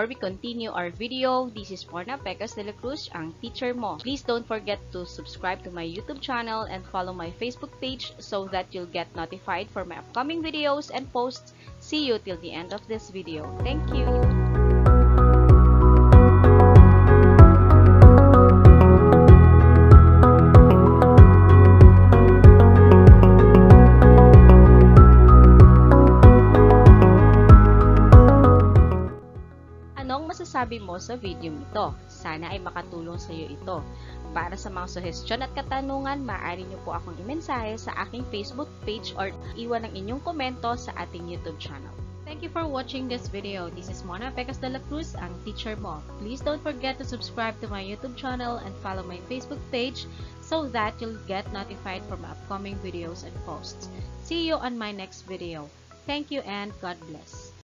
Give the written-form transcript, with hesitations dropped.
Before we continue our video, this is Morna Pecas de la Cruz, ang teacher mo. Please don't forget to subscribe to my YouTube channel and follow my Facebook page so that you'll get notified for my upcoming videos and posts. See you till the end of this video. Thank you! Anong masasabi mo sa video ito? Sana ay makatulong sa iyo ito. Para sa mga suggestion at katanungan, maaari niyo po akong imensahe sa aking Facebook page or iwan ang inyong komento sa ating YouTube channel. Thank you for watching this video. This is Mona Pecas de la Cruz, ang teacher mo. Please don't forget to subscribe to my YouTube channel and follow my Facebook page so that you'll get notified for my upcoming videos and posts. See you on my next video. Thank you and God bless.